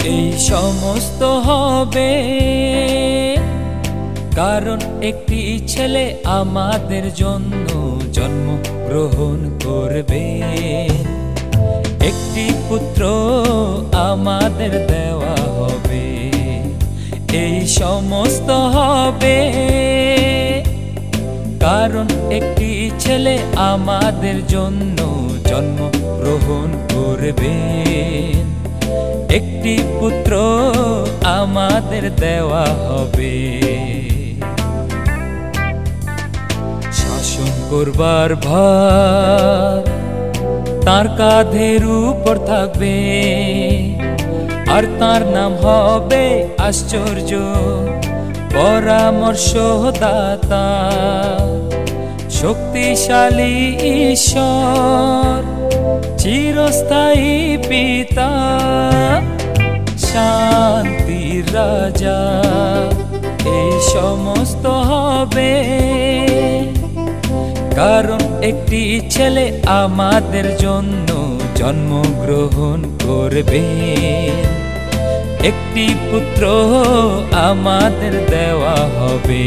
এই সমস্ত হবে কারণ একটি ছেলে আমাদের জন্য জন্মগ্রহণ করবে, একটি পুত্র আমাদের দেওয়া হবে। এই সমস্ত হবে কারণ একটি ছেলে আমাদের জন্য জন্মগ্রহণ করবে, একটি পুত্র আমাদের দেওয়া হবে। শাসন করবার ভার তার কাঁধের উপর থাকবে, আর তার নাম হবে আশ্চর্য, পরামর্শদাতা, শক্তিশালী ঈশ্বর, চিরস্থায়ী পিতা, শান্তির রাজা। এই সমস্ত হবে কারণ একটি ছেলে আমাদের জন্য জন্মগ্রহণ করবে, একটি পুত্র আমাদের দেওয়া হবে।